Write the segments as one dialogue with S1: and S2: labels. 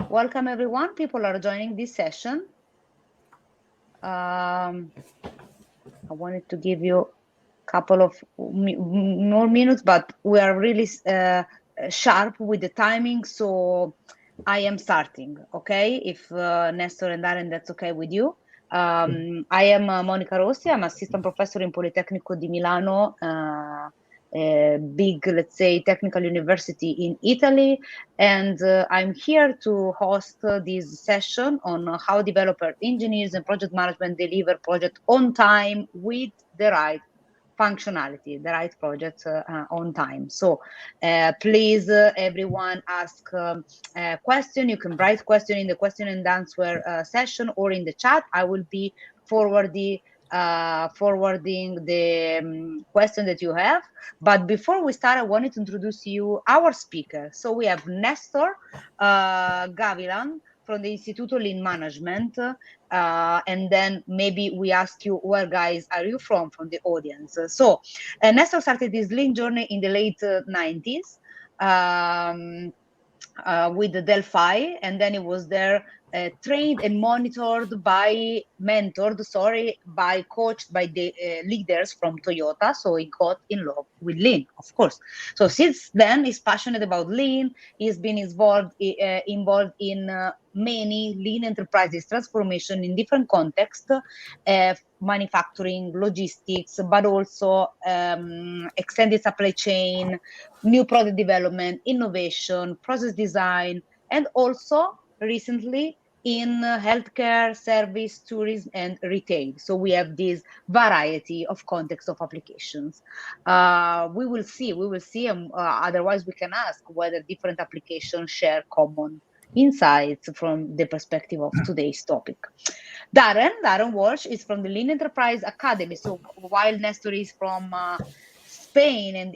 S1: Welcome everyone. People are joining this session. I wanted to give you a couple of more minutes, but we are really sharp with the timing, so I am starting, okay? If Nestor and Darren, that's okay with you. I am Monica Rossi. I'm assistant professor in Politecnico di Milano, a big, let's say, technical university in Italy. And I'm here to host this session on how developer engineers and project management deliver project on time with the right functionality, the right project on time. So please, everyone, ask a question. You can write question in the question and answer session or in the chat. I will be forwarding the question that you have. But before we start, I wanted to introduce you our speaker. So we have Nestor Gavilan from the Instituto Lean Management, and then maybe we ask you, where guys are you from the audience? So Nestor started his Lean journey in the late 90s with the Delphi, and then he was there trained and mentored by coached by the leaders from Toyota. So he got in love with Lean, of course. So since then, he's passionate about Lean. He's been involved in many Lean enterprises transformation in different contexts, manufacturing, logistics, but also extended supply chain, new product development, innovation, process design, and also recently in healthcare, service, tourism, and retail. So we have this variety of context of applications. We will see, otherwise we can ask whether different applications share common insights from the perspective of today's topic. Darren Walsh is from the Lean Enterprise Academy. So while Nestor is from Spain and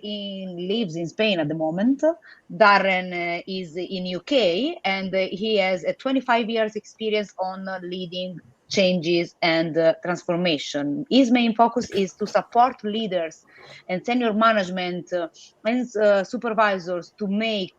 S1: lives in Spain at the moment, Darren is in UK, and he has a 25 years experience on leading changes and transformation. His main focus is to support leaders and senior management and supervisors to make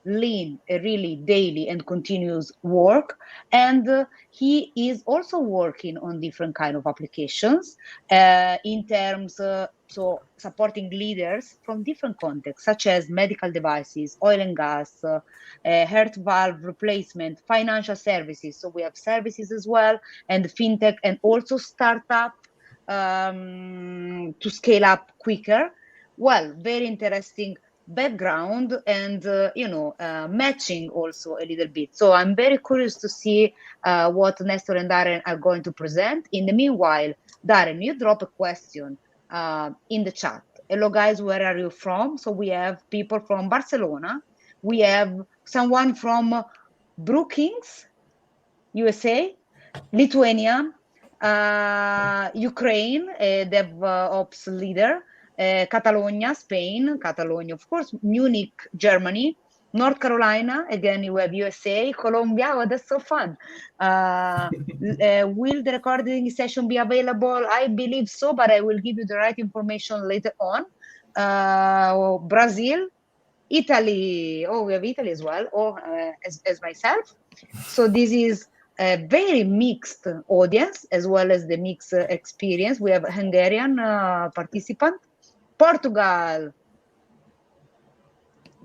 S1: Lean a really daily and continuous work. And he is also working on different kind of applications in terms so supporting leaders from different contexts, such as medical devices, oil and gas, heart valve replacement, financial services. So we have services as well, and fintech, and also startup to scale up quicker. Well, very interesting background, and matching also a little bit. So I'm very curious to see what Nestor and Darren are going to present. In the meanwhile, Darren, you drop a question in the chat. Hello guys, where are you from? So we have people from Barcelona. We have someone from Brookings, USA, Lithuania, Ukraine, DevOps leader, Catalonia, Spain, Catalonia, of course, Munich, Germany, North Carolina, again, you have USA, Colombia. Oh, that's so fun. Will the recording session be available? I believe so, but I will give you the right information later on. Brazil, Italy. Oh, we have Italy as well, as myself. So this is a very mixed audience, as well as the mixed experience. We have Hungarian participant, Portugal.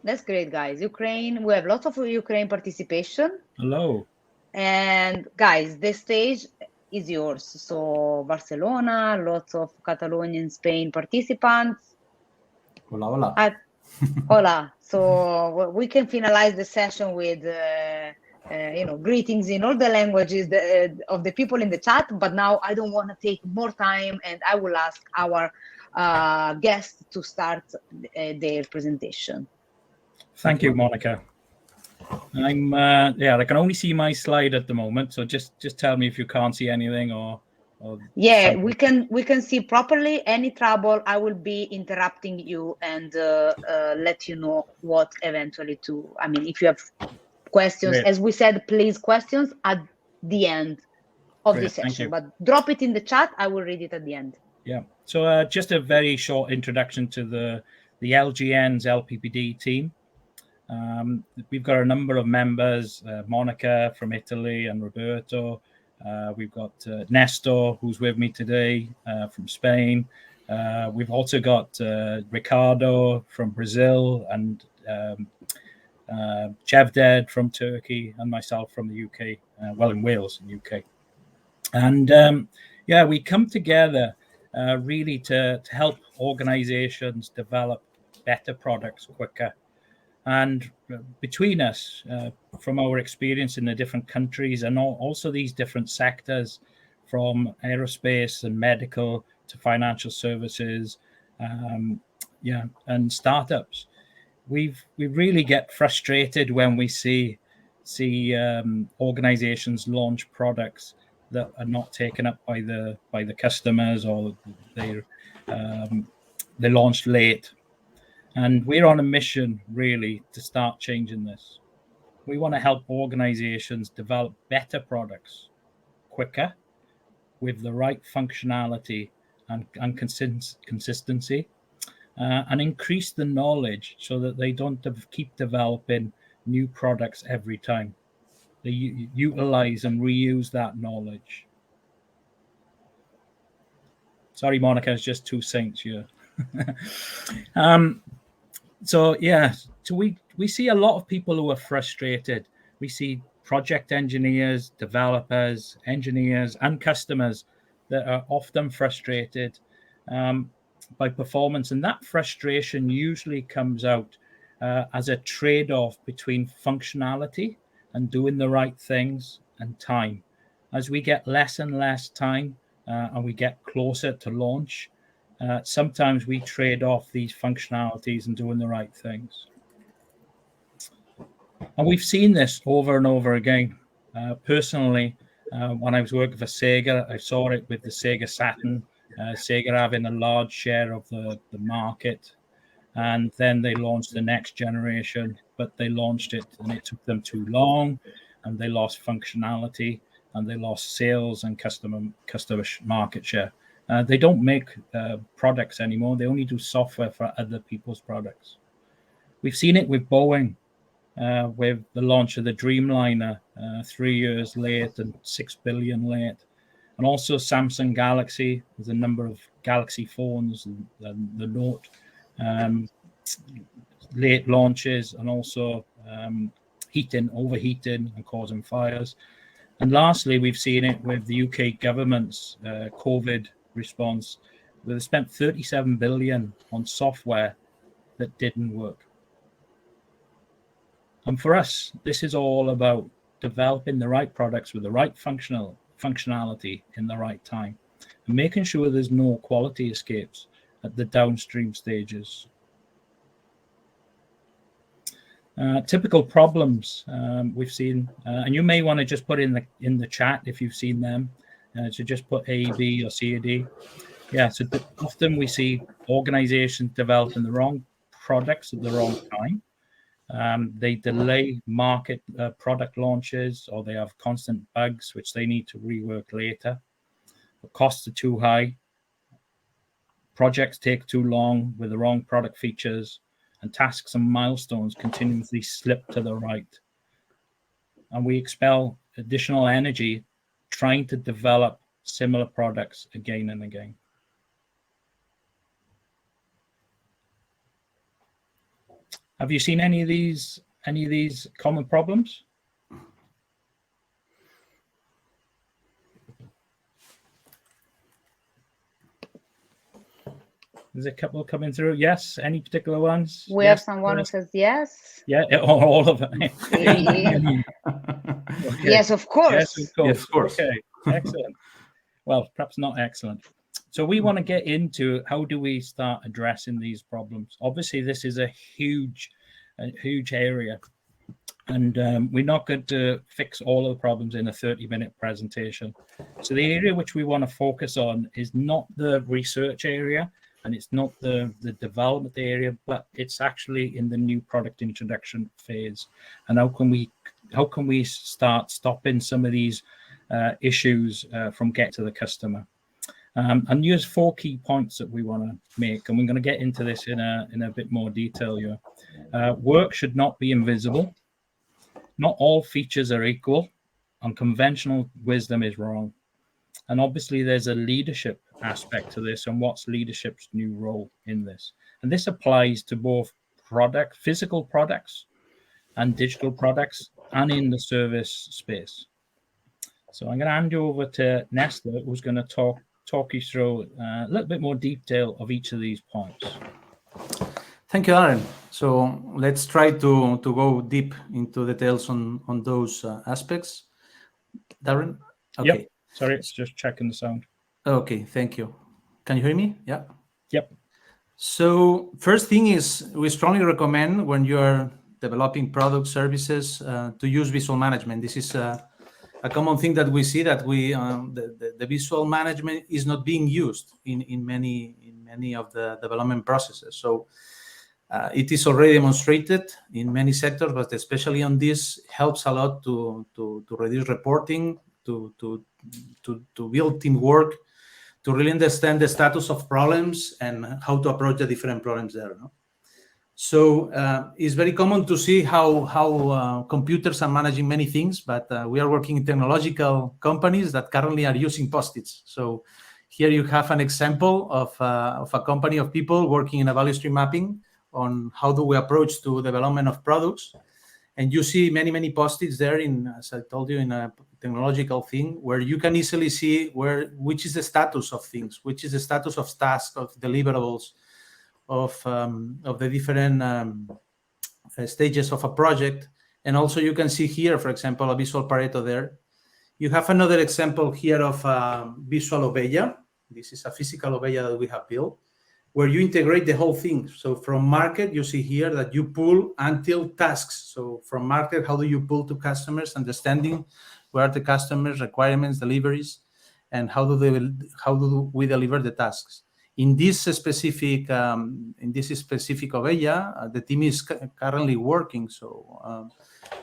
S1: That's great, guys. Ukraine, we have lots of Ukraine participation.
S2: Hello.
S1: And guys, the stage is yours. So Barcelona, lots of Catalonian, Spain participants.
S2: Hola, hola.
S1: Hola. So we can finalize the session with greetings in all the languages of the people in the chat, but now I don't want to take more time, and I will ask our guests to start their presentation.
S2: Thank you, Monica. I'm I can only see my slide at the moment, so just tell me if you can't see anything or
S1: yeah, we can see properly. Any trouble, I will be interrupting you and let you know what eventually to. I mean, if you have questions,
S2: Great.
S1: As we said, please questions at the end of the session, but drop it in the chat. I will read it at the end.
S2: Yeah. So just a very short introduction to the LGN's LPPD team. We've got a number of members, Monica from Italy and Roberto. We've got Nestor, who's with me today from Spain. We've also got Ricardo from Brazil and Cevdet from Turkey and myself from the UK, in Wales and UK. And we come together really to help organizations develop better products quicker. And between us, from our experience in the different countries and also these different sectors, from aerospace and medical to financial services, and startups, we really get frustrated when we see organizations launch products that are not taken up by the customers, or they launched late. And we're on a mission, really, to start changing this. We want to help organizations develop better products quicker, with the right functionality and consistency, and increase the knowledge so that they don't keep developing new products every time. They utilize and reuse that knowledge. Sorry, Monica, it's just two saints here. So we see a lot of people who are frustrated. We see project engineers, developers, engineers, and customers that are often frustrated by performance. And that frustration usually comes out as a trade-off between functionality and doing the right things and time. As we get less and less time and we get closer to launch, sometimes we trade off these functionalities and doing the right things. And we've seen this over and over again. Personally, when I was working for Sega, I saw it with the Sega Saturn, Sega having a large share of the market. And then they launched the next generation, but they launched it and it took them too long, and they lost functionality, and they lost sales and customer market share. They don't make products anymore. They only do software for other people's products. We've seen it with Boeing, with the launch of the Dreamliner 3 years late and 6 billion late. And also Samsung Galaxy, with a number of Galaxy phones and the Note late launches, and also overheating and causing fires. And lastly, we've seen it with the UK government's COVID response, where they spent 37 billion on software that didn't work. And for us, this is all about developing the right products with the right functionality in the right time, and making sure there's no quality escapes at the downstream stages. Typical problems we've seen, and you may want to just put in the chat if you've seen them. So just put A, B, or C, or D. Yeah, so often we see organizations developing the wrong products at the wrong time. They delay market product launches, or they have constant bugs which they need to rework later. The costs are too high. Projects take too long with the wrong product features, and tasks and milestones continuously slip to the right. And we expel additional energy trying to develop similar products again and again. Have you seen any of these common problems? There's a couple coming through. Yes. Any particular ones?
S1: We have someone who says yes.
S2: Yeah, all of it.
S1: Okay. Yes, of course.
S3: Yes, of course.
S2: Okay, excellent. Well, perhaps not excellent. So we want to get into how do we start addressing these problems. Obviously, this is a huge area, and we're not going to fix all of the problems in a 30-minute presentation. So the area which we want to focus on is not the research area, and it's not the development area, but it's actually in the new product introduction phase. And how can we start stopping some of these issues from getting to the customer? And here's 4 key points that we want to make, and we're going to get into this in a bit more detail here. Work should not be invisible. Not all features are equal, and conventional wisdom is wrong. And obviously, there's a leadership aspect to this, and what's leadership's new role in this? And this applies to both physical products and digital products, and in the service space. So I'm going to hand you over to Nesta, who's going to talk you through a little bit more detail of each of these points.
S3: Thank you, Aaron. So let's try to go deep into details on those aspects. Darren?
S2: Okay. Yep. Sorry, it's just checking the sound.
S3: Okay, thank you. Can you hear me? Yeah.
S2: Yep.
S3: So first thing is, we strongly recommend when you are developing product services to use visual management. This is a common thing that we see, that the visual management is not being used in many of the development processes. So it is already demonstrated in many sectors, but especially on this, helps a lot to reduce reporting, to build teamwork, to really understand the status of problems and how to approach the different problems there. No? So it's very common to see how computers are managing many things, but we are working in technological companies that currently are using Post-its. So here you have an example of a company of people working in a value stream mapping on how do we approach to development of products. And you see many Post-its there, as I told you, in a technological thing, where you can easily see which is the status of things, which is the status of tasks, of deliverables, of the different stages of a project. And also you can see here, for example, a visual Pareto there. You have another example here of visual Oveja. This is a physical Oveja that we have built, where you integrate the whole thing. So from market, you see here that you pull until tasks. So from market, how do you pull to customers, understanding where are the customers' requirements, deliveries, and how do we deliver the tasks. In this specific Oveja, the team is currently working. So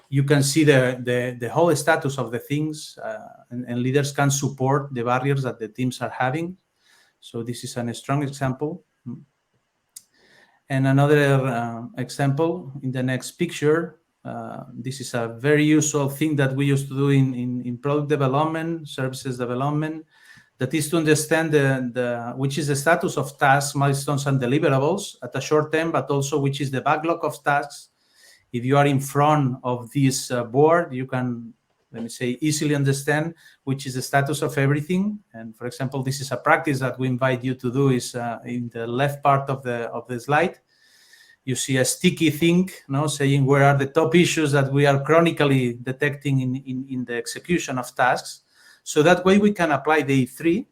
S3: you can see the whole status of the things, and leaders can support the barriers that the teams are having. So this is a strong example. And another example in the next picture, this is a very usual thing that we used to do in product development, services development, that is to understand which is the status of tasks, milestones, and deliverables at a short term, but also which is the backlog of tasks. If you are in front of this board, you can, let me say, easily understand which is the status of everything. And for example, this is a practice that we invite you to do, is in the left part of the slide. You see a sticky thing, saying where are the top issues that we are chronically detecting in the execution of tasks. So that way we can apply the E3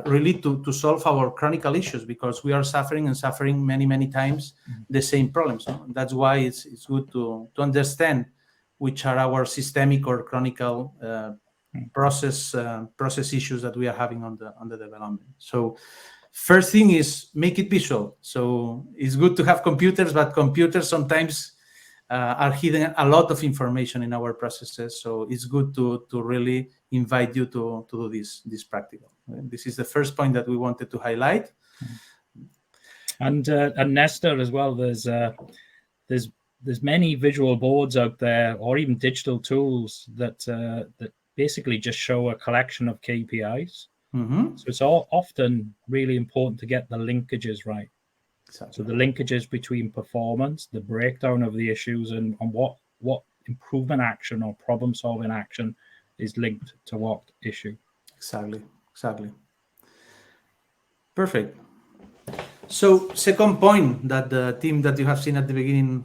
S3: really to solve our chronicle issues, because we are suffering many times the same problems. That's why it's good to understand which are our systemic or chronicle process issues that we are having on the development. So first thing is make it visual. So it's good to have computers, but computers sometimes are hidden a lot of information in our processes. So it's good to really invite you to do this practical. This is the first point that we wanted to highlight.
S2: And Nesta as well. There's many visual boards out there, or even digital tools that basically just show a collection of KPIs.
S3: Mm-hmm.
S2: So it's often really important to get the linkages right.
S3: Exactly.
S2: So the linkages between performance, the breakdown of the issues, and what improvement action or problem solving action is linked to what issue. Exactly.
S3: Perfect. So second point that the team that you have seen at the beginning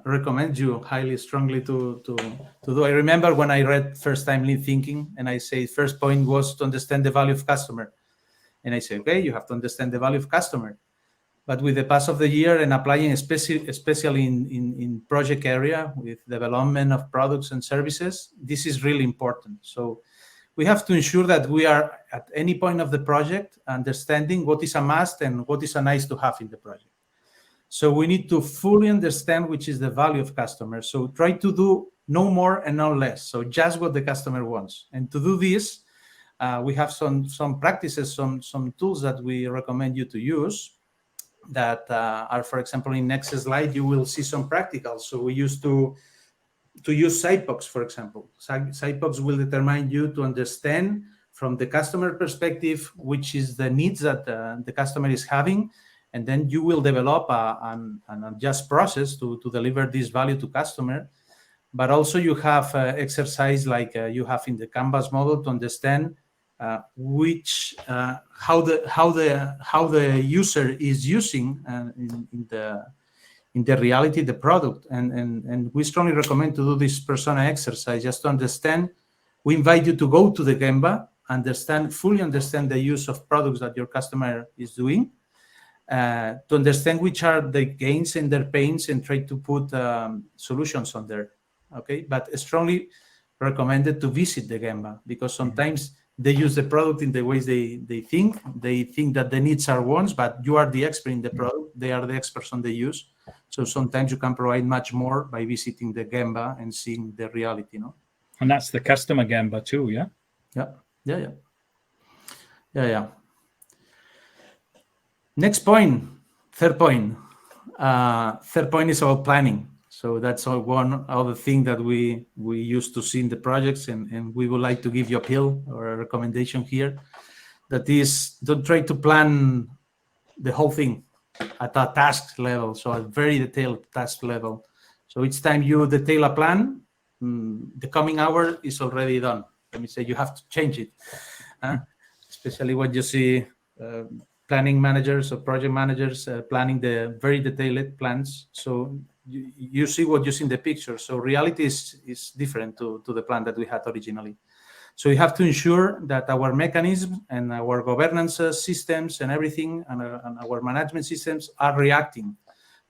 S3: recommends you highly strongly to do. I remember when I read first time Lean Thinking, and I say first point was to understand the value of customer. And I say, okay, you have to understand the value of customer. But with the pass of the year and applying, especially in project area with development of products and services, this is really important. So we have to ensure that we are at any point of the project understanding what is a must and what is a nice to have in the project. So we need to fully understand which is the value of customers. So try to do no more and no less. So just what the customer wants. And to do this, we have some practices, some tools that we recommend you to use. that are, for example, in next slide, you will see some practicals. So we used to use SIPOCs, for example. SIPOCs will determine you to understand from the customer perspective, which is the needs that the customer is having, and then you will develop an just process to deliver this value to customer. But also you have exercise like you have in the Canvas model to understand how the user is using in the reality the product, and we strongly recommend to do this persona exercise just to understand. We invite you to go to the Gemba, fully understand the use of products that your customer is doing, to understand which are the gains and their pains, and try to put solutions on there. Okay, but strongly recommended to visit the Gemba, because sometimes they use the product in the ways they think. They think that the needs are wants, but you are the expert in the product. They are the experts on the use. So sometimes you can provide much more by visiting the Gemba and seeing the reality, no?
S2: And that's the customer Gemba too, yeah?
S3: Yeah. Next point, third point. Third point is about planning. So that's one other thing that we used to see in the projects, and we would like to give you a pill or a recommendation here. That is, don't try to plan the whole thing at a task level, so a very detailed task level. So each time you detail a plan, the coming hour is already done. Let me say, you have to change it, especially when you see planning managers or project managers planning the very detailed plans. So you see what you see in the picture. So reality is different to the plan that we had originally. So we have to ensure that our mechanisms and our governance systems and everything and our management systems are reacting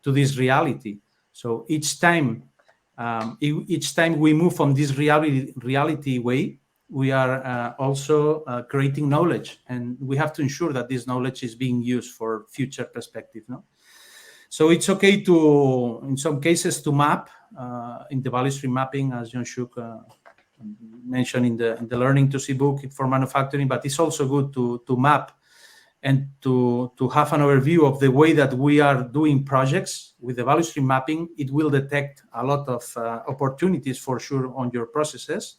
S3: to this reality. So each time we move from this reality way, we are also creating knowledge, and we have to ensure that this knowledge is being used for future perspective. No, so it's okay to, in some cases, to map in the value stream mapping, as John Shook mentioned in the Learning to See book for manufacturing. But it's also good to map and to have an overview of the way that we are doing projects with the value stream mapping. It will detect a lot of opportunities for sure on your processes.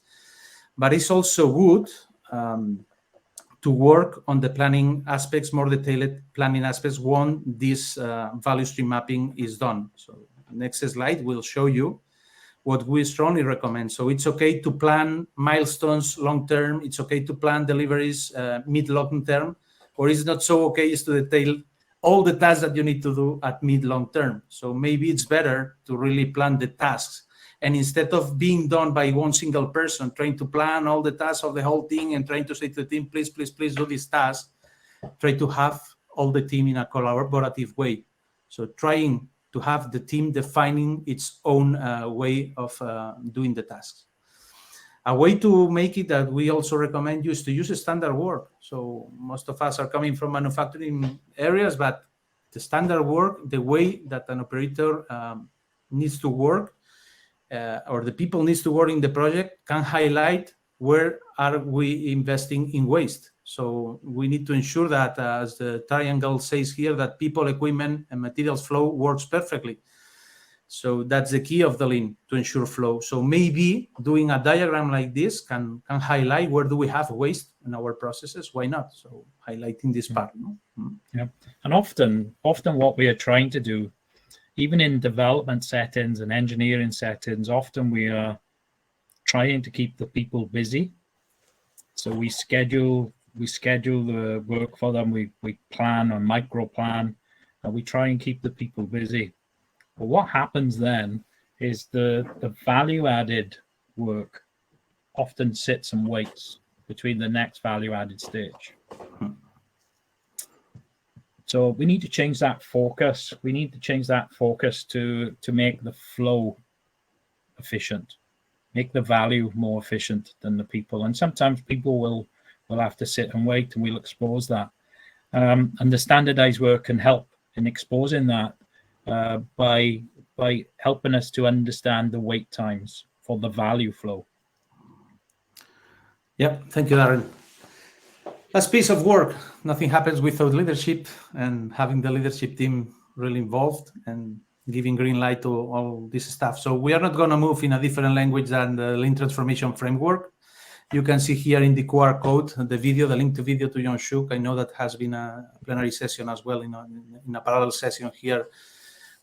S3: But it's also good to work on the planning aspects, more detailed planning aspects, when this value stream mapping is done. So next slide will show you what we strongly recommend. So it's okay to plan milestones long-term. It's okay to plan deliveries mid-long term, or it's not so okay is to detail all the tasks that you need to do at mid-long term. So maybe it's better to really plan the tasks. And instead of being done by one single person, trying to plan all the tasks of the whole thing and trying to say to the team, please do this task, try to have all the team in a collaborative way. So trying to have the team defining its own way of doing the tasks. A way to make it that we also recommend you is to use a standard work. So most of us are coming from manufacturing areas, but the standard work, the way that an operator needs to work, or the people needs to work in the project, can highlight where are we investing in waste. So we need to ensure that, as the triangle says here, that people, equipment, and materials flow works perfectly. So that's the key of the Lean, to ensure flow. So maybe doing a diagram like this can highlight where do we have waste in our processes. Why not? So highlighting this part.
S2: Yeah, and often what we are trying to do, even in development settings and engineering settings, often we are trying to keep the people busy. So we schedule the work for them. We plan or micro plan, and we try and keep the people busy. But what happens then is the value added work often sits and waits between the next value added stage. So we need to change that focus. We need to change that focus to make the flow efficient, make the value more efficient than the people. And sometimes people will have to sit and wait, and we'll expose that. And the standardized work can help in exposing that by helping us to understand the wait times for the value flow.
S3: Yeah, thank you, Darren. Last piece of work. Nothing happens without leadership, and having the leadership team really involved and giving green light to all this stuff. So we are not going to move in a different language than the Lean Transformation Framework. You can see here in the QR code the video, the link to video to John Shook. I know that has been a plenary session as well in a parallel session here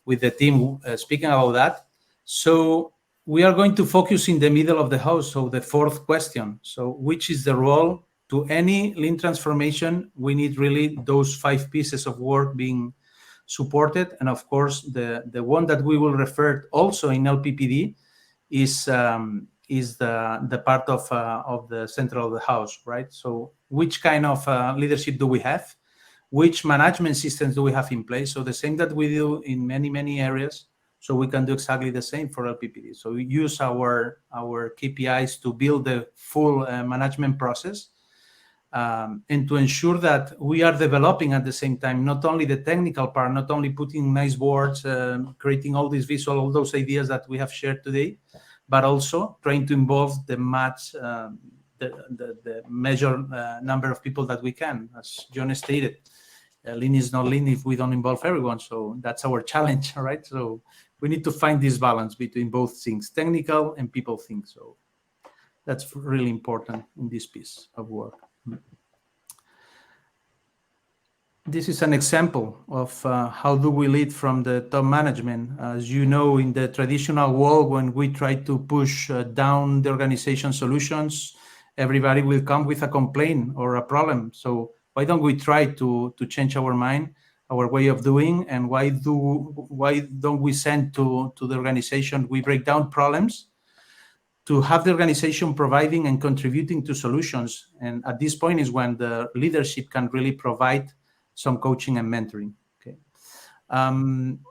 S3: with the team speaking about that. So we are going to focus in the middle of the house. So the fourth question. So which is the role? To any lean transformation, we need really those 5 pieces of work being supported. And of course, the one that we will refer also in LPPD is the part of the center of the house, right? So which kind of leadership do we have? Which management systems do we have in place? So the same that we do in many, many areas, so we can do exactly the same for LPPD. So we use our KPIs to build the full management process, and to ensure that we are developing at the same time, not only the technical part, not only putting nice boards, creating all these visual, all those ideas that we have shared today, but also trying to involve the measured number of people that we can. As John stated, lean is not lean if we don't involve everyone. So that's our challenge, all right? So we need to find this balance between both things, technical and people things. So that's really important in this piece of work. This is an example of how do we lead from the top management. As you know, in the traditional world, when we try to push down the organization solutions, everybody will come with a complaint or a problem. So why don't we try to change our mind, our way of doing, and why don't we send to the organization, we break down problems to have the organization providing and contributing to solutions. And at this point is when the leadership can really provide some coaching and mentoring. Okay.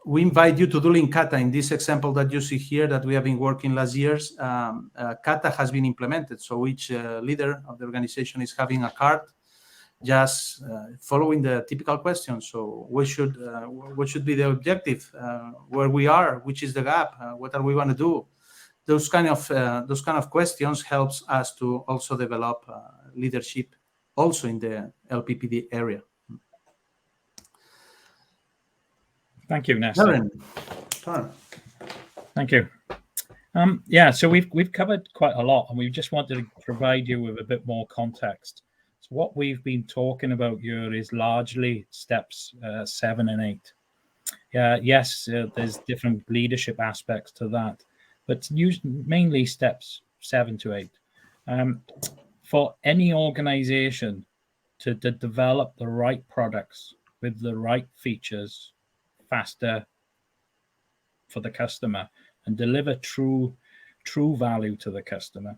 S3: We invite you to do Lean Kata. In this example that you see here that we have been working last years, Kata has been implemented. So each leader of the organization is having a card, just following the typical questions. So what should be the objective? Where we are? Which is the gap? What are we going to do? Those kind of questions helps us to also develop leadership also in the LPPD area.
S2: Thank you, Nestor. Thank you. Yeah, so we've covered quite a lot, and we just wanted to provide you with a bit more context. So what we've been talking about here is largely steps 7 and 8. Yes, there's different leadership aspects to that, but mainly steps 7 to 8. For any organization to develop the right products with the right features faster for the customer and deliver true value to the customer,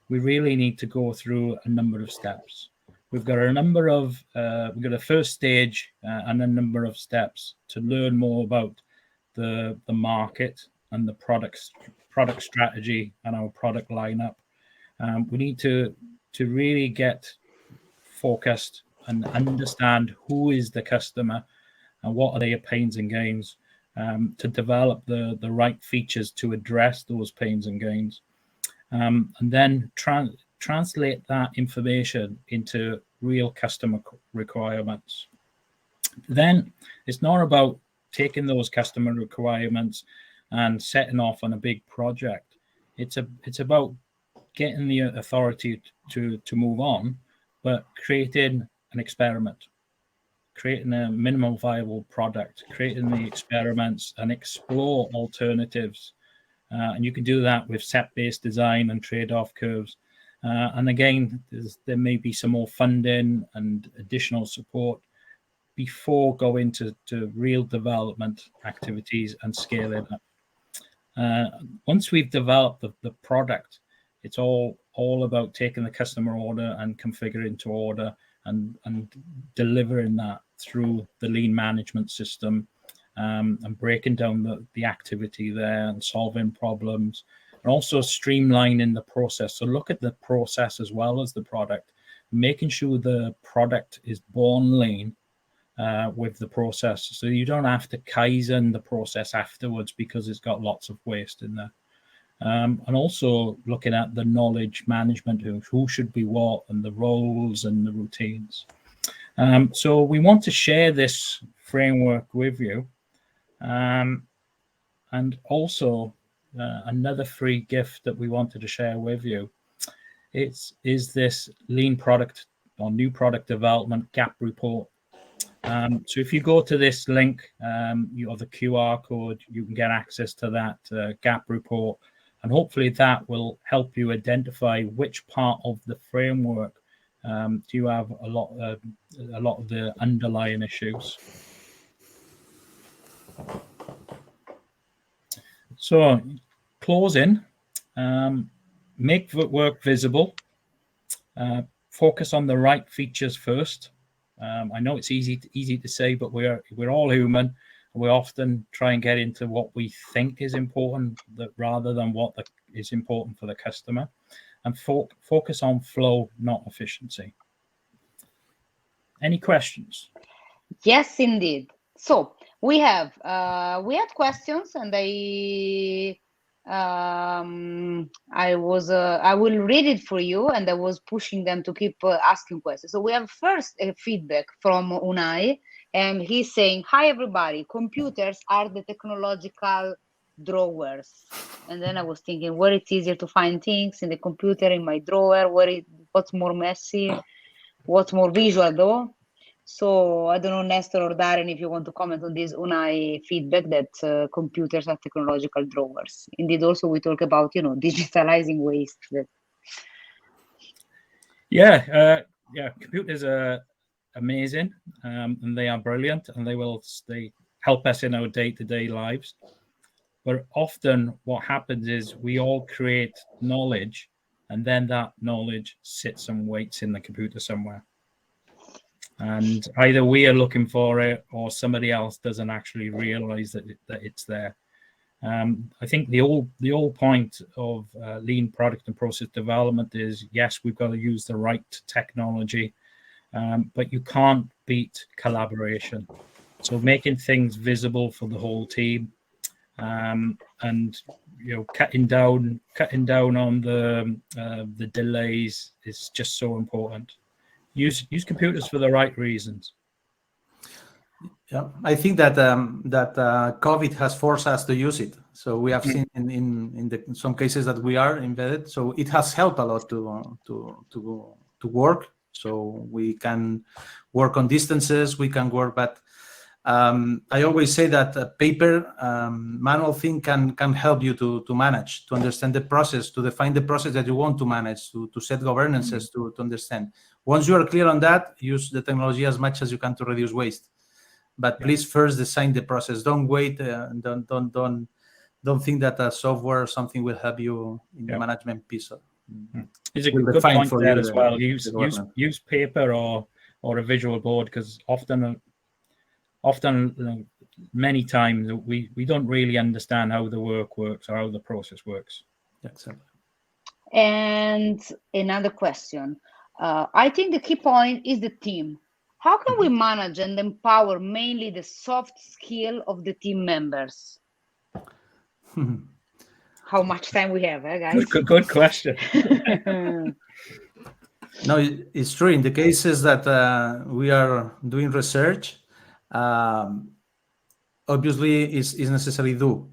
S2: we really need to go through a number of steps. We've got a first stage and a number of steps to learn more about the market and the product strategy and our product lineup. We need to really get focused and understand who is the customer and what are their pains and gains, to develop the right features to address those pains and gains, and then translate that information into real customer requirements. Then it's not about taking those customer requirements and setting off on a big project. It's about getting the authority to move on, but creating an experiment, creating a minimal viable product, creating the experiments and explore alternatives. And you can do that with set-based design and trade-off curves. And again, there may be some more funding and additional support before going to real development activities and scaling up. Once we've developed the product, it's all about taking the customer order and configuring to order and delivering that through the lean management system, and breaking down the activity there and solving problems, and also streamlining the process. So look at the process as well as the product, making sure the product is born lean with the process, so you don't have to Kaizen the process afterwards because it's got lots of waste in there. and also looking at the knowledge management, who should be what, and the roles and the routines. So we want to share this framework with you. And also another free gift that we wanted to share with you is this lean product or new product development gap report. So if you go to this link, you have the QR code, you can get access to that gap report, and hopefully that will help you identify which part of the framework do you have a lot of the underlying issues. So closing, make the work visible, focus on the right features first. I know it's easy to say, but we're all human. We often try and get into what we think is important rather than what is important for the customer, and focus on flow, not efficiency. Any questions?
S1: Yes, indeed. So we had questions, and I will read it for you, and I was pushing them to keep asking questions. So we have first a feedback from Unai, and he's saying, "Hi everybody, computers are the technological drawers." And then I was thinking, where it's easier to find things in the computer, in my drawer, what's more messy, what's more visual though. So I don't know, Nestor or Darren, if you want to comment on this Unai feedback that computers are technological drawers. Indeed, also we talk about, digitalizing waste.
S2: Yeah, computers are amazing, and they are brilliant, and they help us in our day-to-day lives. But often what happens is we all create knowledge, and then that knowledge sits and waits in the computer somewhere. And either we are looking for it or somebody else doesn't actually realize that it's there. I think the old point of lean product and process development is, yes, we've got to use the right technology, but you can't beat collaboration. So making things visible for the whole team, and cutting down on the delays is just so important. Use computers for the right reasons.
S3: Yeah, I think that COVID has forced us to use it. So we have seen in some cases that we are embedded. So it has helped a lot to work. So we can work on distances. We can work, but I always say that a paper manual thing can help you to manage, to understand the process, to define the process that you want to manage, to set governances, to understand. Once you are clear on that, use the technology as much as you can to reduce waste. But please first design the process. Don't wait. Don't think that a software or something will help you in the management piece.
S2: It's a good point there as well. Use paper or a visual board, because often many times we don't really understand how the work works or how the process works.
S3: Exactly.
S1: And another question. I think the key point is the team. How can we manage and empower mainly the soft skill of the team members? How much time we have, guys?
S2: Good question.
S3: No, it's true. In the cases that we are doing research, obviously it's necessary do.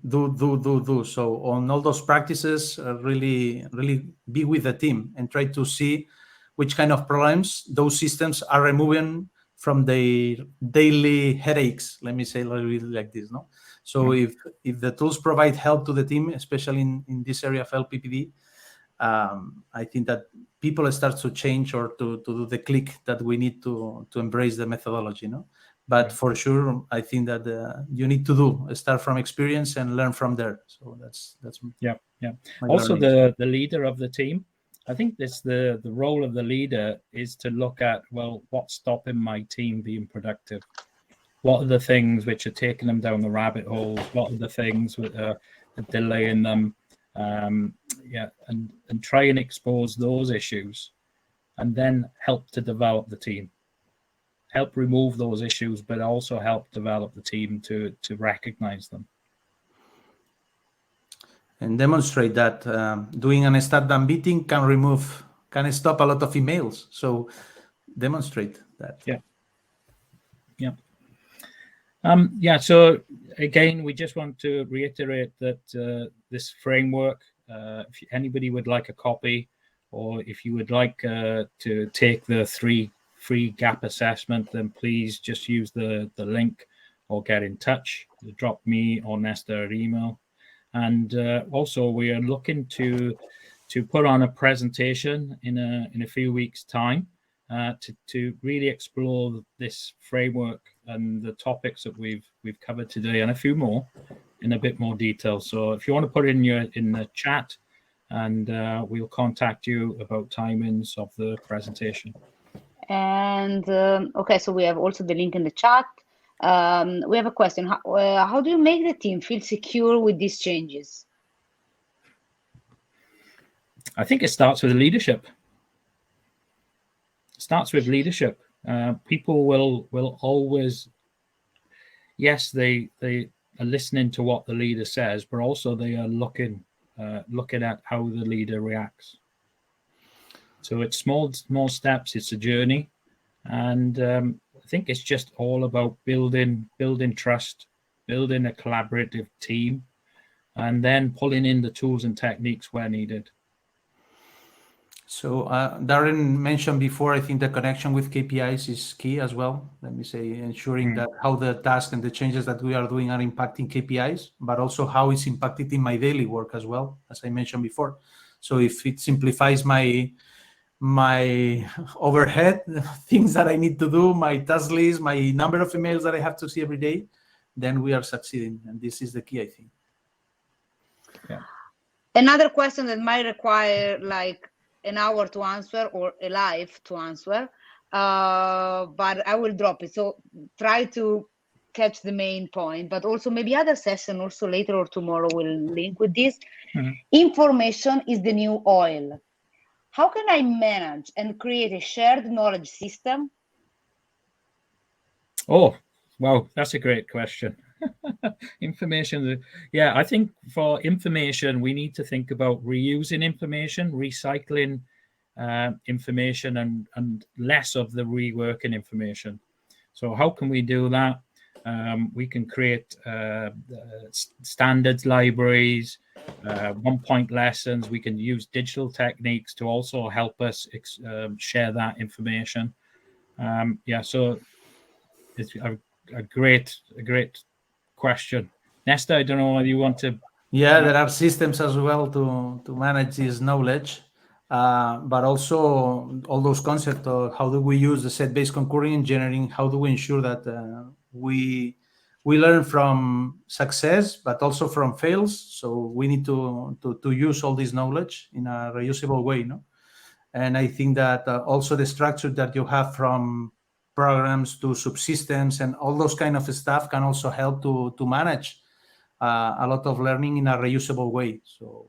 S3: So on all those practices, really be with the team and try to see which kind of problems those systems are removing from their daily headaches. Let me say a little bit like this, no? So if the tools provide help to the team, especially in this area of LPPD, I think that people start to change or to do the click that we need to embrace the methodology, no? But for sure, I think that you need to start from experience and learn from there. So that's
S2: yeah. Also, the leader of the team. I think the role of the leader is to look at, well, what's stopping my team being productive? What are the things which are taking them down the rabbit holes? What are the things that are delaying them? And try and expose those issues, and then help to develop the team. Help remove those issues, but also help develop the team to recognize them.
S3: demonstrate that doing an start-done meeting can stop a lot of emails. So demonstrate that.
S2: Yeah. So again, we just want to reiterate that this framework, if anybody would like a copy, or if you would like to take the 3 free gap assessment, then please just use the link or get in touch. Drop me or Nesta an email. And also, we are looking to put on a presentation in a few weeks' time to really explore this framework and the topics that we've covered today, and a few more in a bit more detail. So if you want to put it in the chat, and we'll contact you about timings of the presentation.
S1: And okay, so we have also the link in the chat. We have a question. How do you make the team feel secure with these changes?
S2: I think it starts with leadership. People will always, yes, they are listening to what the leader says, but also they are looking at how the leader reacts. So it's small steps. It's a journey, and I think it's just all about building trust, building a collaborative team, and then pulling in the tools and techniques where needed.
S3: So Darren mentioned before, I think the connection with KPIs is key as well. Let me say, ensuring that how the task and the changes that we are doing are impacting KPIs, but also how it's impacted in my daily work as well, as I mentioned before. So if it simplifies my overhead, things that I need to do, my task list, my number of emails that I have to see every day, then we are succeeding. And this is the key, I think.
S2: Yeah.
S1: Another question that might require like an hour to answer or a life to answer, but I will drop it. So try to catch the main point, but also maybe other session also later or tomorrow will link with this. Information is the new oil. How can I manage and create a shared knowledge system?
S2: Oh, wow, that's a great question. Information, yeah, I think for information, we need to think about reusing information, recycling information, and less of the reworking information. So how can we do that? We can create standards libraries, one-point lessons. We can use digital techniques to also help us share that information. So it's a great question. Nesta, I don't know whether you want to.
S3: Yeah, there are systems as well to manage this knowledge, but also all those concepts of how do we use the set-based concurrent engineering, how do we ensure that we learn from success, but also from fails. So we need to use all this knowledge in a reusable way, no? And I think that also the structure that you have from programs to subsystems and all those kind of stuff can also help to manage a lot of learning in a reusable way. So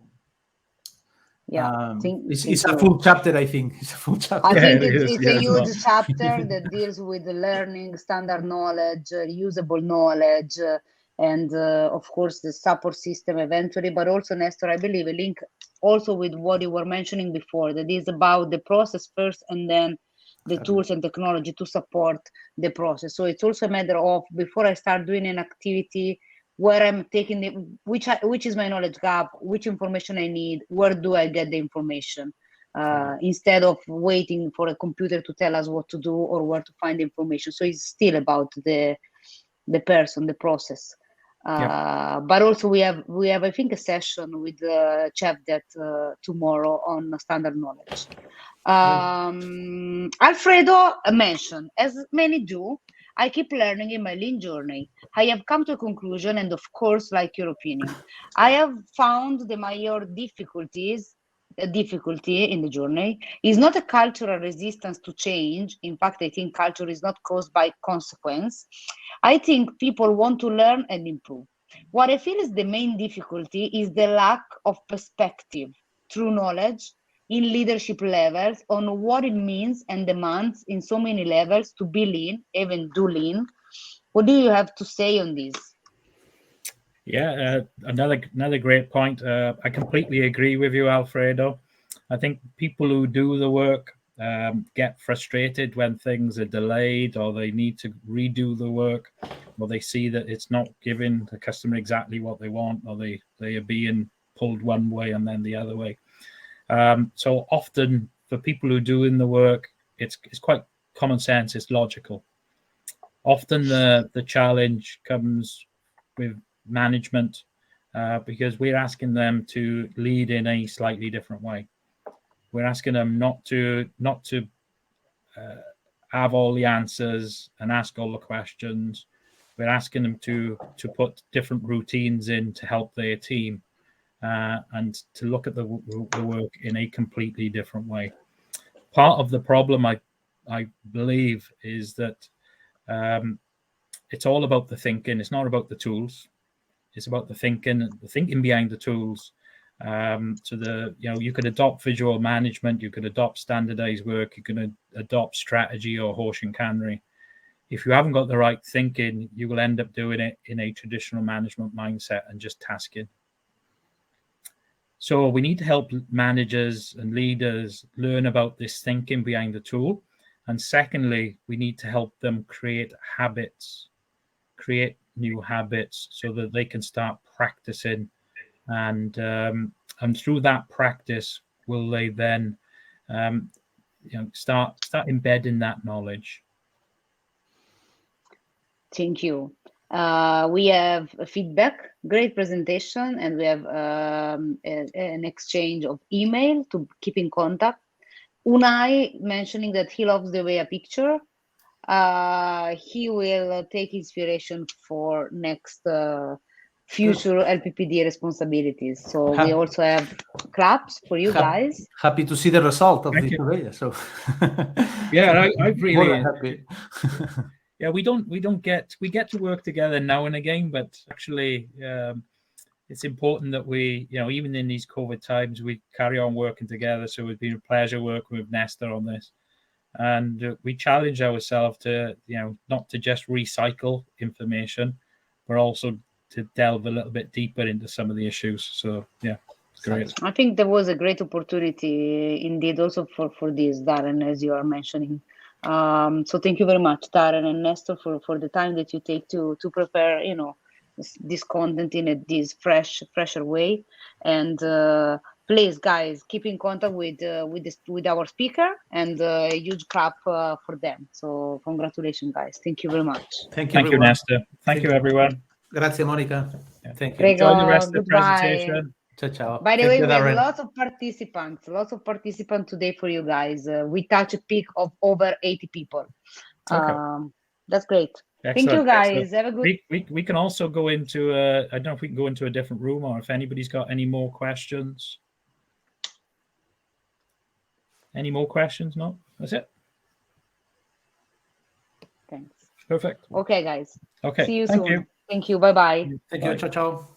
S1: yeah,
S3: it's a full chapter, I think. It's a full chapter.
S1: I think it's a huge chapter that deals with the learning, standard knowledge, usable knowledge, and of course the support system eventually, but also Nestor, I believe a link also with what you were mentioning before, that is about the process first and then the tools and technology to support the process. So it's also a matter of, before I start doing an activity, where I'm taking which is my knowledge gap, which information I need, where do I get the information, instead of waiting for a computer to tell us what to do or where to find the information. So it's still about the person, the process. But also we have I think a session with Chef that tomorrow on standard knowledge. Alfredo mentioned, as many do, I keep learning in my lean journey. I have come to a conclusion, and of course, like your opinion, I have found the major difficulty in the journey is not a cultural resistance to change. In fact, I think culture is not caused by consequence. I think people want to learn and improve. What I feel is the main difficulty is the lack of perspective, true knowledge in leadership levels on what it means and demands in so many levels to be lean, even do lean. What do you have to say on this?
S2: Yeah, another great point. I completely agree with you, Alfredo. I think people who do the work get frustrated when things are delayed, or they need to redo the work, or they see that it's not giving the customer exactly what they want, or they are being pulled one way and then the other way. So often for people who are doing the work, it's quite common sense, it's logical. Often the challenge comes with management because we're asking them to lead in a slightly different way. We're asking them not to have all the answers and ask all the questions. We're asking them to put different routines in to help their team and to look at the work in a completely different way. Part of the problem, I believe, is that it's all about the thinking. It's not about the tools. It's about the thinking behind the tools. So you could adopt visual management, you could adopt standardized work, you can adopt strategy or horse and cannery. If you haven't got the right thinking, you will end up doing it in a traditional management mindset and just tasking. So we need to help managers and leaders learn about this thinking behind the tool. And secondly, we need to help them create new habits so that they can start practicing. And through that practice, will they then start embedding that knowledge.
S1: Thank you. We have a feedback, great presentation, and we have an exchange of email to keep in contact. Unai mentioning that he loves the way a picture. He will take inspiration for next future LPPD responsibilities. So we also have claps for you guys.
S3: Happy to see the result of
S2: Thank
S3: this
S2: you.
S3: survey. So
S2: yeah, I really
S3: more than happy.
S2: Yeah, we get to work together now and again, but actually it's important that we, even in these COVID times, we carry on working together. So it's been a pleasure working with Nestor on this. And we challenge ourselves to, not to just recycle information, but also to delve a little bit deeper into some of the issues. So, yeah, it's great.
S1: I think there was a great opportunity indeed also for this, Darren, as you are mentioning. So thank you very much, Darren and Nestor, for the time that you take to prepare, this content in this fresher way. And please, guys, keep in contact with our speaker, and a huge clap for them. So congratulations, guys. Thank you very much.
S3: Thank you,
S2: Nestor. Thank you, everyone.
S3: Grazie, Monica.
S2: Yeah.
S3: Thank you.
S2: Enjoy the rest of the
S1: Goodbye.
S2: presentation.
S3: Ciao, ciao.
S1: By the
S3: Thank
S1: way,
S3: you,
S1: we have
S3: Darren.
S1: lots of participants today for you guys. We touch a peak of over 80 people.
S2: Okay.
S1: That's great.
S2: Excellent.
S1: Thank you, guys.
S2: Excellent.
S1: Have a good.
S2: We can also go into I don't know if we can go into a different room, or if anybody's got any more questions. Any more questions? No, that's it.
S1: Thanks.
S2: Perfect.
S1: Okay, guys.
S2: Okay.
S1: See you
S2: Thank
S1: soon.
S2: you.
S1: Thank you. Bye-bye.
S3: Thank you. Ciao, ciao.